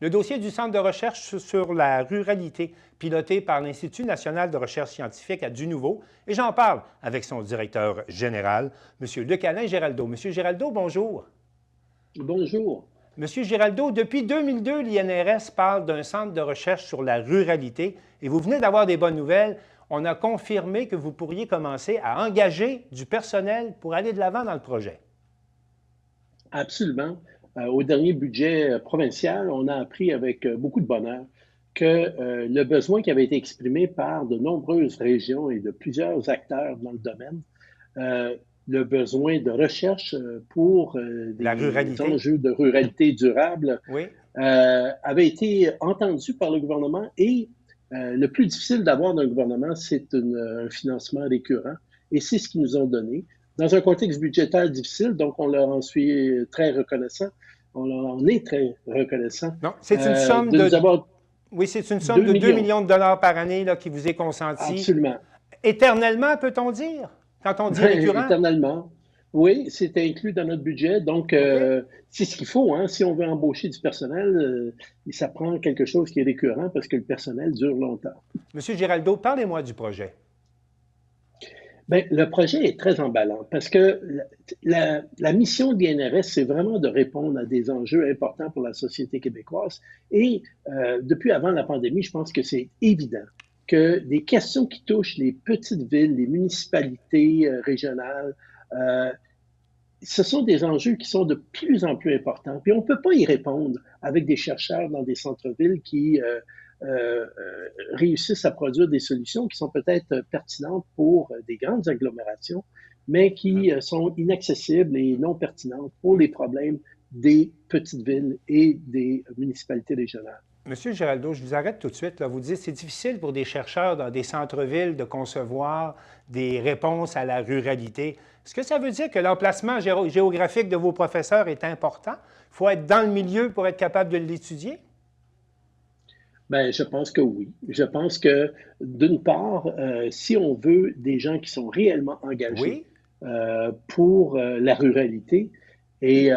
le dossier du Centre de recherche sur la ruralité, piloté par l'Institut national de recherche scientifique à Dunouveau, et j'en parle avec son directeur général, M. Luc-Alain Giraldeau. M. Giraldeau, bonjour. Bonjour. Monsieur Giraldeau, depuis 2002, l'INRS parle d'un centre de recherche sur la ruralité et vous venez d'avoir des bonnes nouvelles. On a confirmé que vous pourriez commencer à engager du personnel pour aller de l'avant dans le projet. Absolument. Au dernier budget provincial, on a appris avec beaucoup de bonheur que le besoin qui avait été exprimé par de nombreuses régions et de plusieurs acteurs dans le domaine, euh, le besoin de recherche pour La des ruralité? enjeux de ruralité durable, Oui. avait été entendu par le gouvernement et le plus difficile d'avoir d'un gouvernement, c'est un financement récurrent et c'est ce qu'ils nous ont donné. Dans un contexte budgétaire difficile, donc on leur en suit très reconnaissant, on leur en est très reconnaissant Non, c'est une somme de nous de... avoir Oui, c'est une somme 2 de 2 millions, millions de dollars par année là, qui vous est consentie. absolument. Éternellement, peut-on dire, quand on dit récurrent? Éternellement. Oui, c'est inclus dans notre budget. Donc, OK. c'est ce qu'il faut. Hein. Si on veut embaucher du personnel, ça prend quelque chose qui est récurrent parce que le personnel dure longtemps. Monsieur Giraldeau, parlez-moi du projet. Bien, le projet est très emballant parce que la mission de l'INRS, c'est vraiment de répondre à des enjeux importants pour la société québécoise. Et depuis avant la pandémie, je pense que c'est évident que des questions qui touchent les petites villes, les municipalités régionales, euh, ce sont des enjeux qui sont de plus en plus importants. Puis on ne peut pas y répondre avec des chercheurs dans des centres-villes qui réussissent à produire des solutions qui sont peut-être pertinentes pour des grandes agglomérations, mais qui sont inaccessibles et non pertinentes pour les problèmes des petites villes et des municipalités régionales. Monsieur Giraldeau, je vous arrête tout de suite. Là. Vous dites que c'est difficile pour des chercheurs dans des centres-villes de concevoir des réponses à la ruralité. Est-ce que ça veut dire que l'emplacement géographique de vos professeurs est important? Il faut être dans le milieu pour être capable de l'étudier? Ben, je pense que oui. Je pense que, d'une part, si on veut des gens qui sont réellement engagés Oui, pour la ruralité, et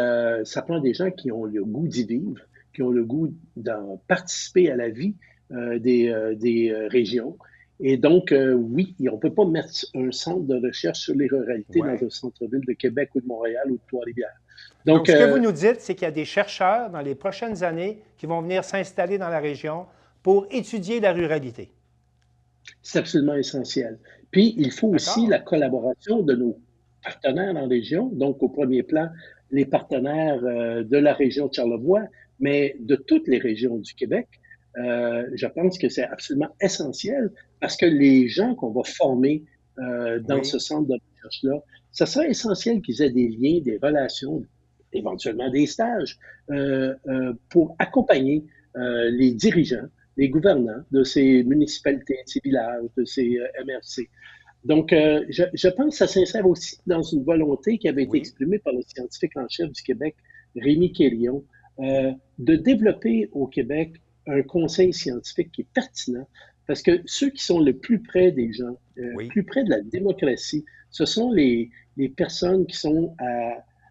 ça prend des gens qui ont le goût d'y vivre, qui ont le goût d'en participer à la vie des régions. Et donc, oui, on ne peut pas mettre un centre de recherche sur les ruralités dans oui. un centre-ville de Québec ou de Montréal ou de Trois-Rivières. Donc, Donc, ce que vous nous dites, c'est qu'il y a des chercheurs dans les prochaines années qui vont venir s'installer dans la région pour étudier la ruralité. c'est absolument essentiel. Puis, il faut aussi D'accord? la collaboration de nos partenaires en région, donc au premier plan, les partenaires de la région de Charlevoix, mais de toutes les régions du Québec. Je pense que c'est absolument essentiel parce que les gens qu'on va former dans ce Oui. centre de recherche-là, ça sera essentiel qu'ils aient des liens, des relations, éventuellement des stages, pour accompagner les dirigeants, les gouvernants de ces municipalités, de ces villages, de ces MRC. Donc, je pense que ça s'insère aussi dans une volonté qui avait été Oui. exprimée par le scientifique en chef du Québec, Rémi Quérion, de développer au Québec un conseil scientifique qui est pertinent, parce que ceux qui sont le plus près des gens, Oui. plus près de la démocratie, ce sont les personnes qui sont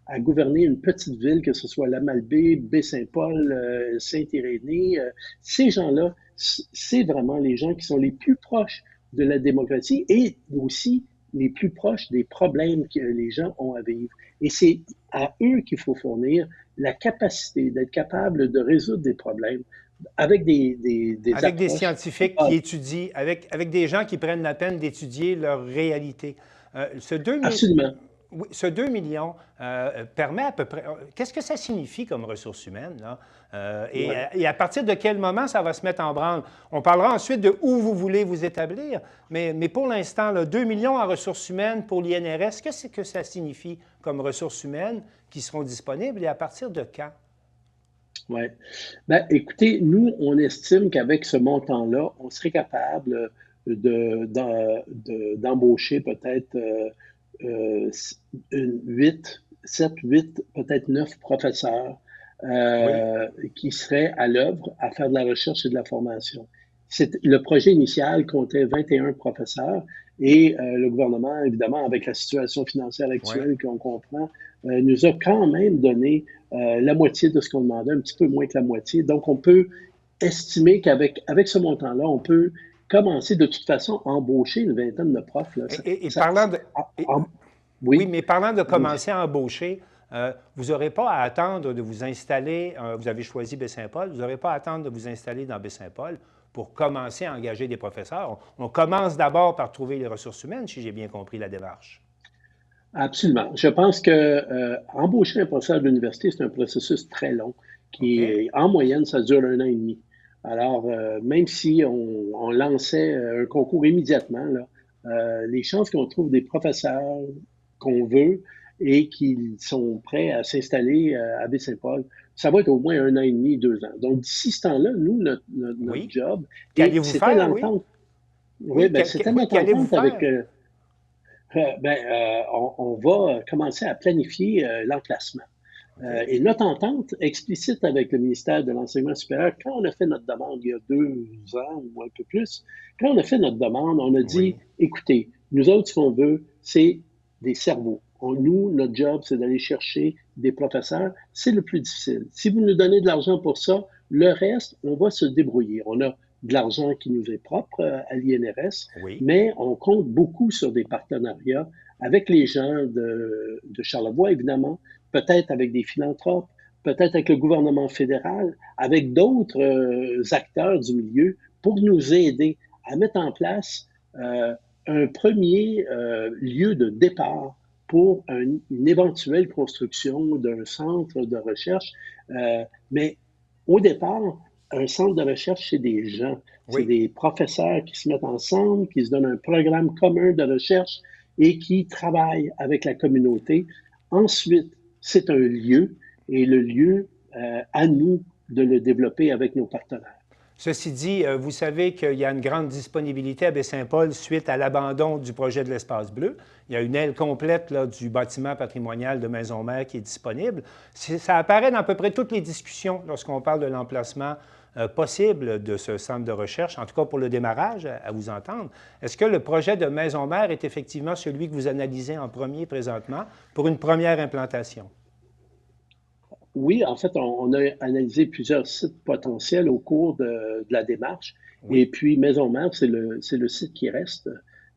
à gouverner une petite ville, que ce soit la Malbaie, Baie-Saint-Paul, Saint-Irénée. Ces gens-là, c'est vraiment les gens qui sont les plus proches de la démocratie et aussi les plus proches des problèmes que les gens ont à vivre. Et c'est à eux qu'il faut fournir la capacité d'être capable de résoudre des problèmes avec des Avec des approches. scientifiques qui étudient, avec des gens qui prennent la peine d'étudier leur réalité. Ce 2 000 Absolument. oui, ce 2 millions permet à peu près... Qu'est-ce que ça signifie comme ressources humaines, là? Ouais. Et à partir de quel moment ça va se mettre en branle? On parlera ensuite de où vous voulez vous établir, mais pour l'instant, là, 2 millions en ressources humaines pour l'INRS, qu'est-ce que ça signifie comme ressources humaines qui seront disponibles et à partir de quand? Ouais. Ben, écoutez, nous, on estime qu'avec ce montant-là, on serait capable d'embaucher peut-être 8, 7, 8, peut-être 9 professeurs Oui, qui seraient à l'œuvre à faire de la recherche et de la formation. Le projet initial comptait 21 professeurs Et le gouvernement, évidemment, avec la situation financière Oui. actuelle qu'on comprend, nous a quand même donné la moitié de ce qu'on demandait, un petit peu moins que la moitié. Donc, on peut estimer avec ce montant-là, on peut commencer de toute façon à embaucher une vingtaine de profs. Là. Et parlant de... Ah, et- ah, oui, oui, mais parlant de allez-y. commencer à embaucher, vous n'aurez pas à attendre de vous installer, vous avez choisi Baie-Saint-Paul, vous n'aurez pas à attendre de vous installer dans Baie-Saint-Paul pour commencer à engager des professeurs. On commence d'abord par trouver les ressources humaines, si j'ai bien compris la démarche. Absolument. Je pense que embaucher un professeur de l'université, c'est un processus très long qui OK? est, en moyenne, ça dure 1 an et demi. Alors, même si on lançait un concours immédiatement, là, les chances qu'on trouve des professeurs qu'on veut et qui sont prêts à s'installer à Baie-Saint-Paul, ça va être au moins 1 an et demi, 2 ans. Donc, d'ici ce temps-là, nous, notre Oui. job, et Qu'allez-vous c'était faire, oui? l'entente, oui, Oui, ben, c'était oui, notre qu'allez-vous entente avec faire? on va commencer à planifier l'emplacement. OK? Et notre entente explicite avec le ministère de l'Enseignement supérieur, quand on a fait notre demande il y a 2 ans ou un peu plus, quand on a fait notre demande, on a dit, Oui. écoutez, nous autres, ce qu'on veut, c'est des cerveaux. Nous, notre job, c'est d'aller chercher des professeurs. C'est le plus difficile. Si vous nous donnez de l'argent pour ça, le reste, on va se débrouiller. On a de l'argent qui nous est propre à l'INRS, Oui. mais on compte beaucoup sur des partenariats avec les gens de Charlevoix, évidemment, peut-être avec des philanthropes, peut-être avec le gouvernement fédéral, avec d'autres acteurs du milieu pour nous aider à mettre en place un premier lieu de départ pour une éventuelle construction d'un centre de recherche. Mais au départ, un centre de recherche, c'est des gens, c'est Oui. des professeurs qui se mettent ensemble, qui se donnent un programme commun de recherche et qui travaillent avec la communauté. Ensuite, c'est un lieu et le lieu, à nous de le développer avec nos partenaires. Ceci dit, vous savez qu'il y a une grande disponibilité à Baie-Saint-Paul suite à l'abandon du projet de l'espace bleu. Il y a une aile complète là, du bâtiment patrimonial de Maison-Mère qui est disponible. Ça apparaît dans à peu près toutes les discussions lorsqu'on parle de l'emplacement possible de ce centre de recherche, en tout cas pour le démarrage, à vous entendre. Est-ce que le projet de Maison-Mère est effectivement celui que vous analysez en premier présentement pour une première implantation? Oui, en fait, on a analysé plusieurs sites potentiels au cours de la démarche. Et Oui, puis, Maison-Mère, c'est le site qui reste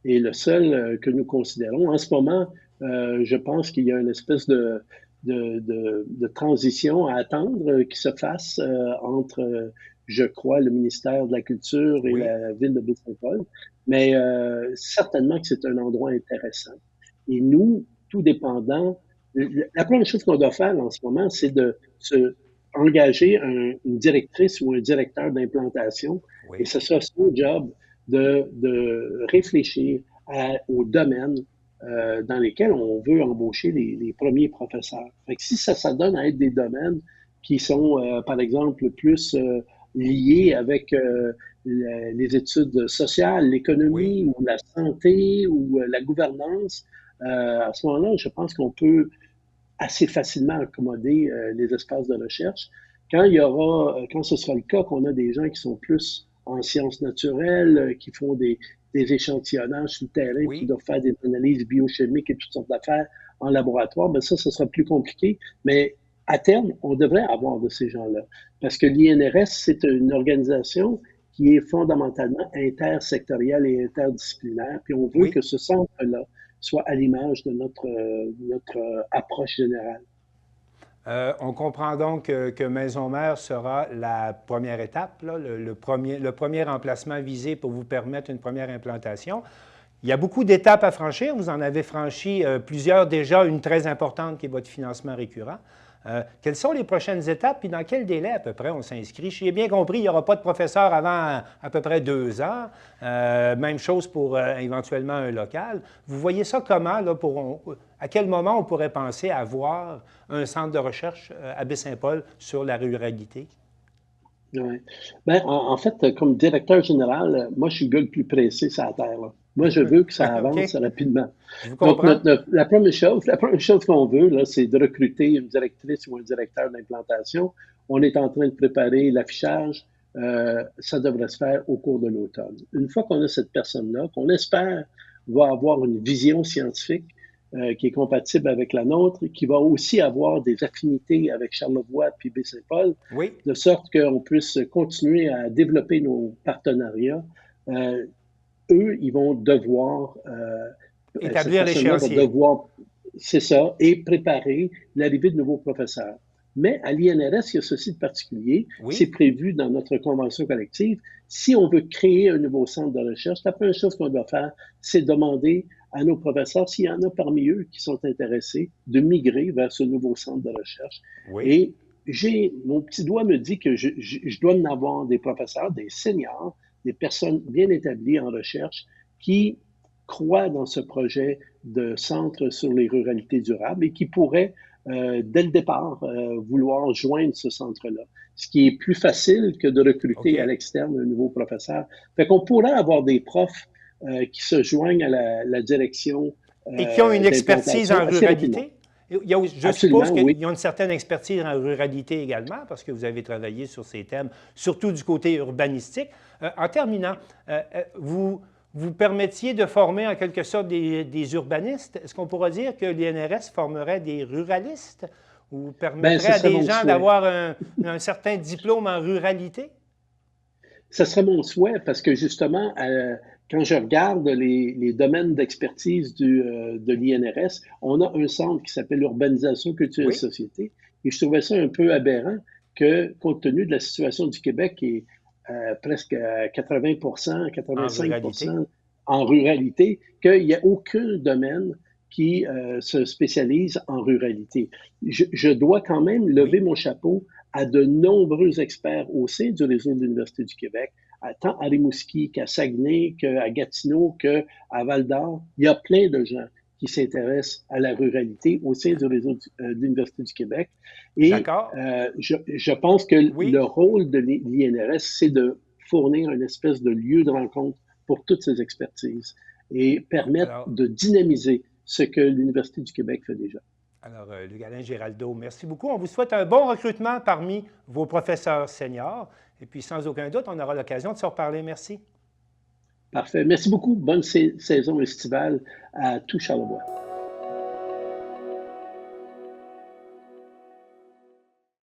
et le seul que nous considérons. En ce moment, je pense qu'il y a une espèce de transition à attendre qui se fasse entre, je crois, le ministère de la Culture et oui. la ville de Baie-Saint-Paul. Mais certainement que c'est un endroit intéressant. Et nous, tout dépendant, la première chose qu'on doit faire en ce moment, c'est de se engager une directrice ou un directeur d'implantation, et Oui. ce sera son job de réfléchir aux domaines dans lesquels on veut embaucher les premiers professeurs. Fait que si ça donne à être des domaines qui sont, par exemple, plus liés avec les études sociales, Oui. l'économie ou la santé ou la gouvernance, à ce moment-là, je pense qu'on peut assez facilement accommoder les espaces de recherche. Quand ce sera le cas, qu'on a des gens qui sont plus en sciences naturelles, qui font des échantillonnages sur le terrain, qui Oui. doivent faire des analyses biochimiques et toutes sortes d'affaires en laboratoire, ben ça, ce sera plus compliqué. Mais à terme, on devrait avoir de ces gens-là. Parce que l'INRS, c'est une organisation qui est fondamentalement intersectorielle et interdisciplinaire. Puis on veut Oui. que ce centre-là soit à l'image de notre approche générale. On comprend donc que Maison-Mère sera la première étape, là, le premier emplacement visé pour vous permettre une première implantation. Il y a beaucoup d'étapes à franchir. Vous en avez franchi plusieurs déjà, une très importante qui est votre financement récurrent. Quelles sont les prochaines étapes et dans quel délai à peu près on s'inscrit? J'ai bien compris, il n'y aura pas de professeur avant à peu près 2 ans. Même chose pour éventuellement un local. Vous voyez ça comment, là, à quel moment on pourrait penser à avoir un centre de recherche à Baie-Saint-Paul sur la ruralité? Ouais. Ben, en fait, comme directeur général, moi, je suis le gars le plus pressé sur la Terre, là. Moi, je veux que ça avance OK, rapidement. je vous Donc, comprends. la première chose qu'on veut, là, c'est de recruter une directrice ou un directeur d'implantation. On est en train de préparer l'affichage. Ça devrait se faire au cours de l'automne. Une fois qu'on a cette personne-là, qu'on espère va avoir une vision scientifique qui est compatible avec la nôtre, qui va aussi avoir des affinités avec Charlevoix puis Baie-Saint-Paul, Oui, de sorte qu'on puisse continuer à développer nos partenariats. Eux, ils vont devoir, cette établir personne-là va l'échéancier. devoir, c'est ça, et préparer l'arrivée de nouveaux professeurs. Mais à l'INRS, il y a ceci de particulier, c'est Oui, prévu dans notre convention collective. Si on veut créer un nouveau centre de recherche, la première chose qu'on doit faire, c'est demander à nos professeurs, s'il y en a parmi eux qui sont intéressés, de migrer vers ce nouveau centre de recherche. oui, Et mon petit doigt me dit que je dois en avoir des professeurs, des seniors, des personnes bien établies en recherche qui croient dans ce projet de centre sur les ruralités durables et qui pourraient, dès le départ, vouloir joindre ce centre-là. Ce qui est plus facile que de recruter à OK. l'externe un nouveau professeur. Fait qu'on pourrait avoir des profs qui se joignent à la direction Et qui ont une expertise d'implantation en assez rapidement. ruralité? Je suppose Absolument, oui. qu'ils ont une certaine expertise en ruralité également, parce que vous avez travaillé sur ces thèmes, surtout du côté urbanistique. En terminant, vous permettiez de former en quelque sorte des urbanistes. Est-ce qu'on pourrait dire que l'INRS formerait des ruralistes ou Ben, permettrait ce à serait des mon gens souhait. d'avoir un certain diplôme en ruralité? Ce serait mon souhait parce que justement, quand je regarde les domaines d'expertise de l'INRS, on a un centre qui s'appelle Urbanisation, Culture et Oui, Société. Et je trouvais ça un peu aberrant que, compte tenu de la situation du Québec, qui est presque à 80 en 85 ruralité. en ruralité, qu'il n'y a aucun domaine qui se spécialise en ruralité. Je dois quand même lever Oui, mon chapeau à de nombreux experts au sein du réseau de l'Université du Québec, tant à Rimouski qu'à Saguenay, qu'à Gatineau, qu'à Val-d'Or. Il y a plein de gens qui s'intéressent à la ruralité au sein du réseau de l'Université du Québec. Et d'accord. je pense que le Oui. rôle de l'INRS, c'est de fournir une espèce de lieu de rencontre pour toutes ces expertises et permettre Alors, de dynamiser ce que l'Université du Québec fait déjà. Luc-Alain Giraldo, merci beaucoup. On vous souhaite un bon recrutement parmi vos professeurs seniors. Et puis, sans aucun doute, on aura l'occasion de se reparler. Merci. Parfait. Merci beaucoup. Bonne saison estivale à tout Charlevoix.